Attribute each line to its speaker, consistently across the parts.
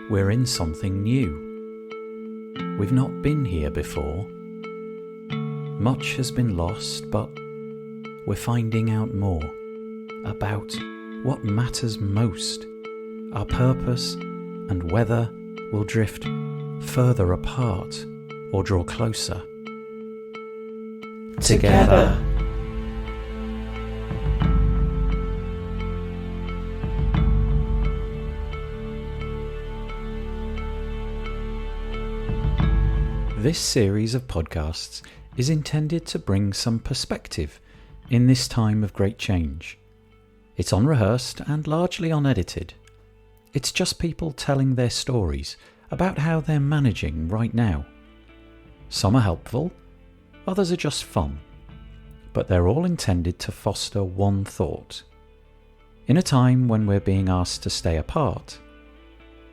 Speaker 1: we're in something new. We've not been here before. Much has been lost, but we're finding out more about what matters most, our purpose, and whether we'll drift further apart or draw closer. Together. This series of podcasts is intended to bring some perspective in this time of great change. It's unrehearsed and largely unedited. It's just people telling their stories about how they're managing right now. Some are helpful, others are just fun, but they're all intended to foster one thought. In a time when we're being asked to stay apart,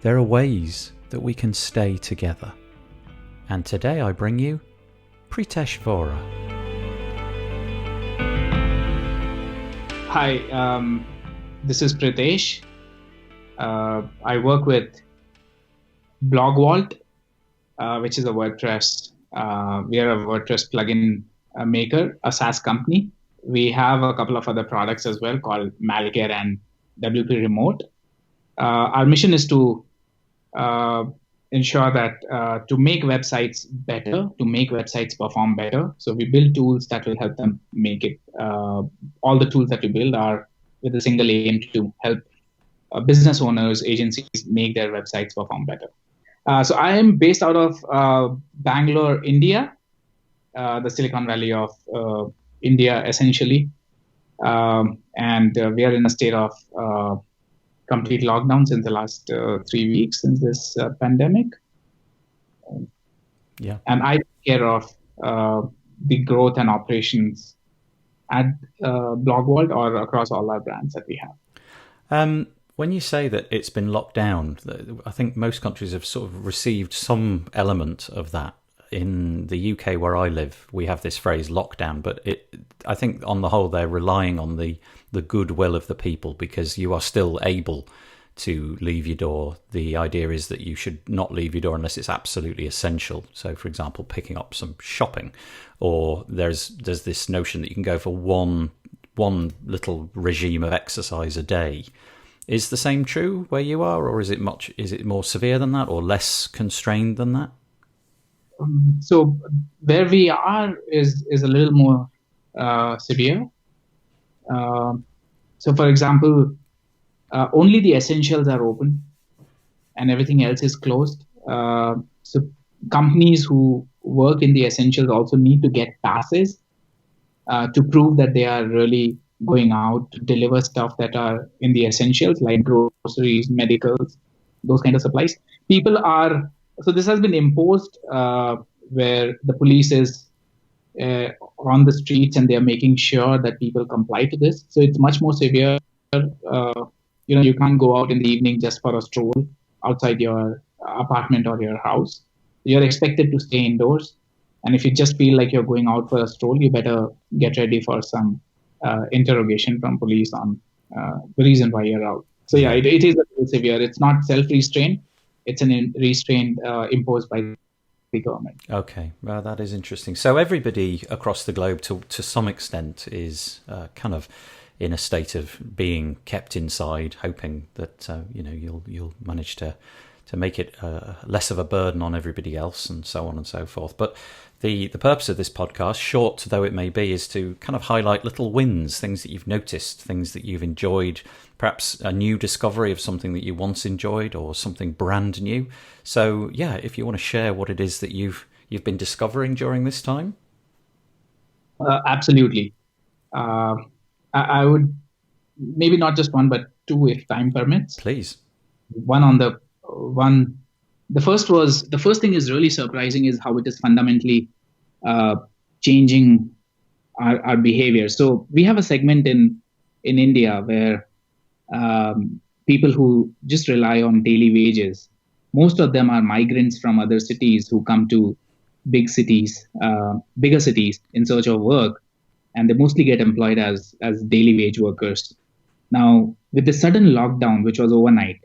Speaker 1: there are ways that we can stay together. And today I bring you Pritest Vora.
Speaker 2: Hi, this is Pritesh. I work with BlogVault, which is a WordPress. We are a WordPress plugin maker, a SaaS company. We have a couple of other products as well called Malcare and WP Remote. Our mission is to ensure that to make websites better, to make websites perform better. So we build tools that will help them make it. All the tools that we build are with a single aim to help business owners, agencies make their websites perform better. So I am based out of Bangalore, India, the Silicon Valley of India, essentially. And we are in a state of complete lockdown since the last 3 weeks since this pandemic.
Speaker 1: Yeah.
Speaker 2: And I take care of the growth and operations at BlogVault or across all our brands that we have.
Speaker 1: When you say that it's been locked down, I think most countries have sort of received some element of that. In the UK where I live, we have this phrase lockdown, but I think on the whole they're relying on the goodwill of the people because you are still able to leave your door. The idea is that you should not leave your door unless it's absolutely essential. So, for example, picking up some shopping, or there's this notion that you can go for one little regime of exercise a day. Is the same true where you are, or is it more severe than that, or less constrained than that?
Speaker 2: So where we are is a little more severe. So, for example, only the essentials are open and everything else is closed. So companies who work in the essentials also need to get passes to prove that they are really going out to deliver stuff that are in the essentials, like groceries, medicals, those kind of supplies. So this has been imposed where the police is on the streets and they are making sure that people comply to this. So it's much more severe. You can't go out in the evening just for a stroll outside your apartment or your house. You're expected to stay indoors. And if you just feel like you're going out for a stroll, you better get ready for some interrogation from police on the reason why you're out. So yeah, it is a little severe. It's not self-restraint. It's an restraint imposed by the government.
Speaker 1: Okay, well, that is interesting. So everybody across the globe, to some extent, is kind of in a state of being kept inside, hoping that you'll manage to make it less of a burden on everybody else, and so on and so forth. But the purpose of this podcast, short though it may be, is to kind of highlight little wins, things that you've noticed, things that you've enjoyed, perhaps a new discovery of something that you once enjoyed or something brand new. So yeah, if you want to share what it is that you've been discovering during this time.
Speaker 2: Absolutely. I would maybe not just one, but two if time permits.
Speaker 1: Please.
Speaker 2: The first thing is really surprising is how it is fundamentally changing our behavior. So we have a segment in India where people who just rely on daily wages, most of them are migrants from other cities who come to bigger cities in search of work, and they mostly get employed as daily wage workers. Now, with the sudden lockdown, which was overnight,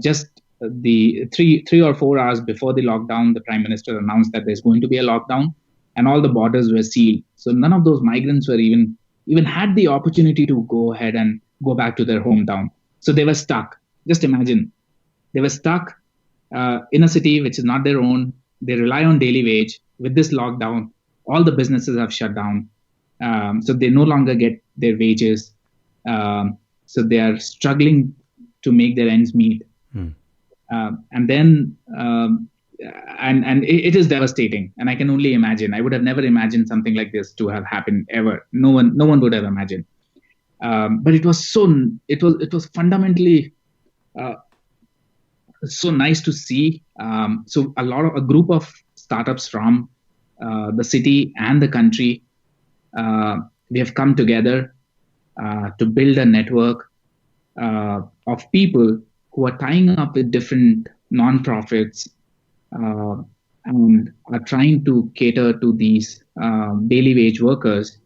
Speaker 2: just the 3 or 4 hours before the lockdown, the Prime Minister announced that there's going to be a lockdown, and all the borders were sealed. So none of those migrants were even had the opportunity to go ahead and go back to their hometown. So they were stuck. Just imagine, they were stuck in a city which is not their own. They rely on daily wage. With this lockdown, all the businesses have shut down. So they no longer get their wages. So they are struggling to make their ends meet. And then, and it is devastating. And I can only imagine. I would have never imagined something like this to have happened ever. No one would have imagined. But it was fundamentally so nice to see. So a group of startups from the city and the country, we have come together to build a network of people who are tying up with different nonprofits and are trying to cater to these daily wage workers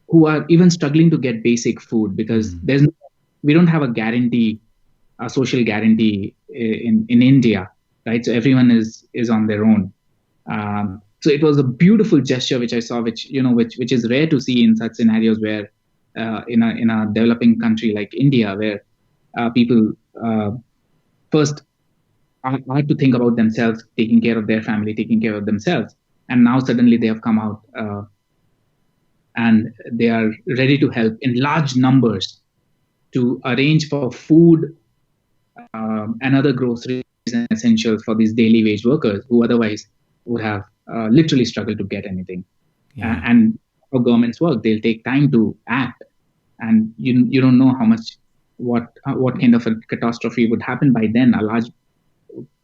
Speaker 2: who are even struggling to get basic food, because we don't have a social guarantee in India, right? So everyone is on their own. So it was a beautiful gesture which I saw, which is rare to see in such scenarios where in a developing country like India, where people first are to think about themselves, taking care of their family, taking care of themselves, and now suddenly they have come out and they are ready to help in large numbers to arrange for food and other groceries and essentials for these daily wage workers who otherwise would have literally struggled to get anything. And how governments work, they'll take time to act, and you don't know what kind of a catastrophe would happen by then. A large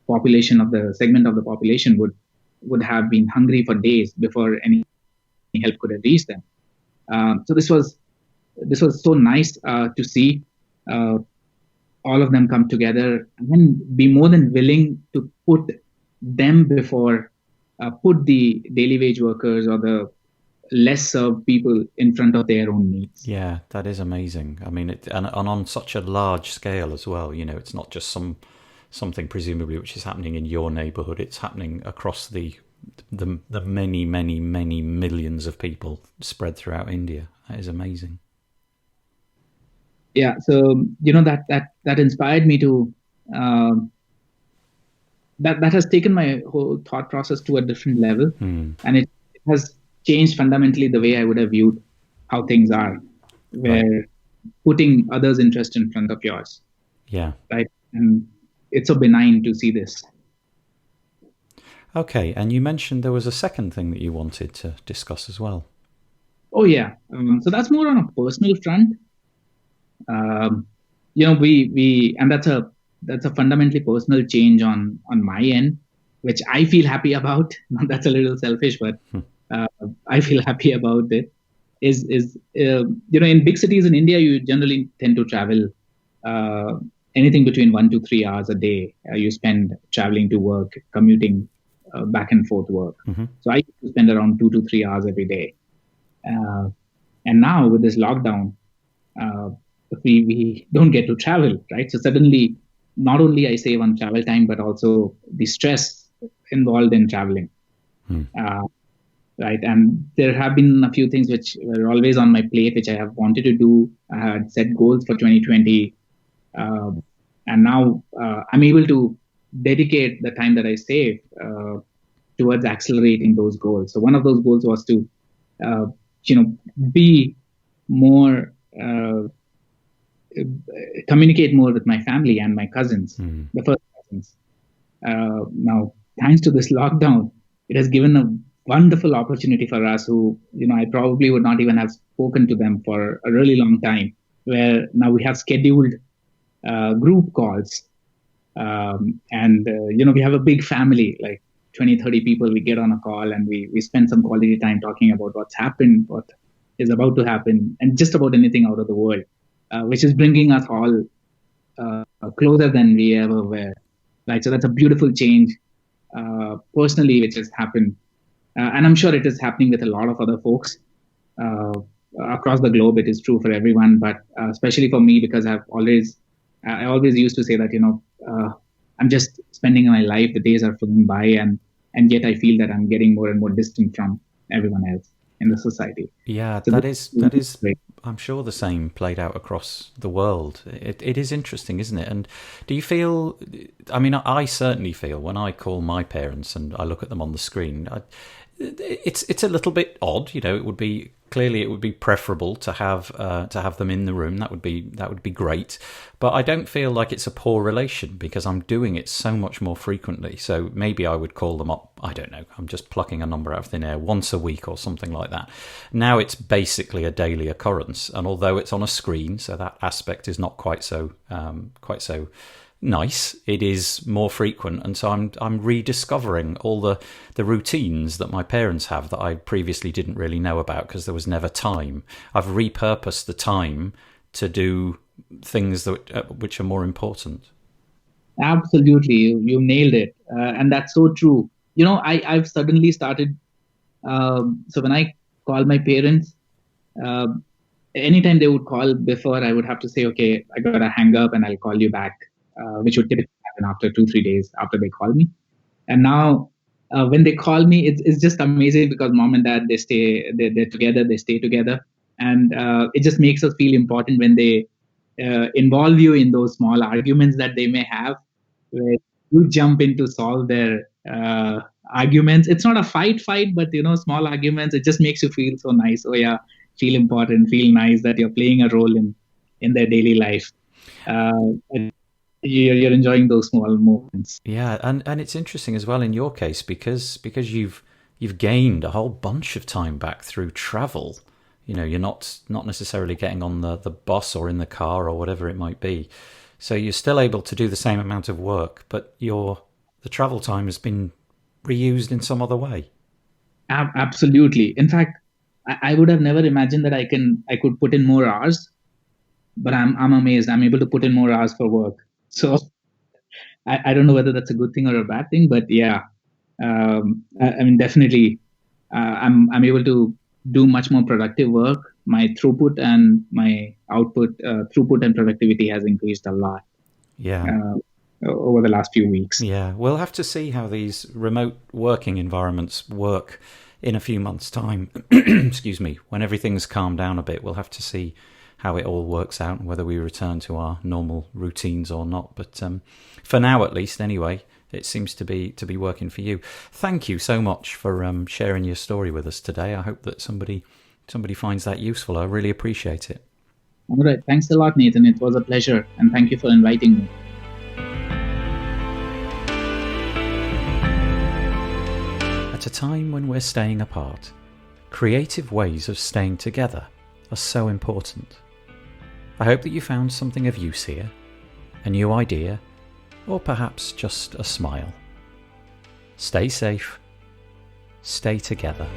Speaker 2: segment of the population would have been hungry for days before any help could have reached them. So this was so nice to see all of them come together and be more than willing to put them before put the daily wage workers or the less served people in front of their own needs.
Speaker 1: Yeah, that is amazing. I mean, and on such a large scale as well. It's not just something presumably which is happening in your neighborhood. It's happening across the many, many, many millions of people spread throughout India. That is amazing.
Speaker 2: Yeah, so that inspired me to that has taken my whole thought process to a different level, and it has changed fundamentally the way I would have viewed how things are, where putting others' interest in front of yours.
Speaker 1: Yeah.
Speaker 2: Right, and it's so benign to see this.
Speaker 1: Okay, and you mentioned there was a second thing that you wanted to discuss as well.
Speaker 2: Oh yeah, so that's more on a personal front. We and that's a fundamentally personal change on my end, which I feel happy about. That's a little selfish, but I feel happy about it. Is in big cities in India, you generally tend to travel anything between 1 to 3 hours a day. You spend traveling to work, commuting back and forth work. So I used to spend around 2 to 3 hours every day. And now with this lockdown, we don't get to travel, right? So suddenly, not only I save on travel time, but also the stress involved in traveling. Right. And there have been a few things which were always on my plate, which I have wanted to do. I had set goals for 2020. And now I'm able to dedicate the time that I save towards accelerating those goals. So one of those goals was to, be more, communicate more with my family and my cousins, the first cousins. Now, thanks to this lockdown, it has given a wonderful opportunity for us who, I probably would not even have spoken to them for a really long time, where now we have scheduled group calls. We have a big family, like 20, 30 people. We get on a call and we spend some quality time talking about what's happened, what is about to happen, and just about anything out of the world, which is bringing us all closer than we ever were. Right. So that's a beautiful change personally, which has happened. And I'm sure it is happening with a lot of other folks across the globe. It is true for everyone, but especially for me, because I always used to say that, I'm just spending my life. The days are flying by, and yet I feel that I'm getting more and more distant from everyone else in the society.
Speaker 1: Yeah,
Speaker 2: So
Speaker 1: that is.
Speaker 2: great.
Speaker 1: I'm sure the same played out across the world. It is interesting, isn't it? And do you feel? I mean, I certainly feel when I call my parents and I look at them on the screen, it's a little bit odd. It would be preferable to have them in the room. That would be great. But I don't feel like it's a poor relation because I'm doing it so much more frequently. So maybe I would call them up. I don't know. I'm just plucking a number out of thin air, once a week or something like that. Now it's basically a daily occurrence, and although it's on a screen, so that aspect is not quite so nice, it is more frequent, and so I'm rediscovering all the routines that my parents have that I previously didn't really know about because there was never time. I've repurposed the time to do things that which are more important.
Speaker 2: Absolutely, you nailed it, and that's so true. I've suddenly started. So when I call my parents, uh, anytime they would call before, I would have to say, okay, I gotta hang up and I'll call you back, which would typically happen after 2-3 days after they call me. And now, when they call me, it's just amazing because mom and dad, they're together, they stay together, and it just makes us feel important when they involve you in those small arguments that they may have, where you jump in to solve their arguments. It's not a fight, but small arguments. It just makes you feel so nice. Oh yeah, feel important, feel nice that you're playing a role in their daily life. And you're enjoying those small moments.
Speaker 1: Yeah, and it's interesting as well in your case because you've gained a whole bunch of time back through travel. You're not necessarily getting on the bus or in the car or whatever it might be. So you're still able to do the same amount of work, but the travel time has been reused in some other way.
Speaker 2: Absolutely. In fact, I would have never imagined that I could put in more hours, but I'm amazed. I'm able to put in more hours for work. So I don't know whether that's a good thing or a bad thing, but yeah, I mean, definitely, I'm able to do much more productive work. My throughput and my output, throughput and productivity has increased a lot
Speaker 1: Yeah.
Speaker 2: Over the last few weeks.
Speaker 1: Yeah, we'll have to see how these remote working environments work in a few months' time. Excuse me. When everything's calmed down a bit, we'll have to see how it all works out and whether we return to our normal routines or not. But for now, at least, anyway, it seems to be working for you. Thank you so much for sharing your story with us today. I hope that somebody finds that useful. I really appreciate it.
Speaker 2: All right. Thanks a lot, Nathan. It was a pleasure. And thank you for inviting me.
Speaker 1: At a time when we're staying apart, creative ways of staying together are so important. I hope that you found something of use here, a new idea, or perhaps just a smile. Stay safe, stay together.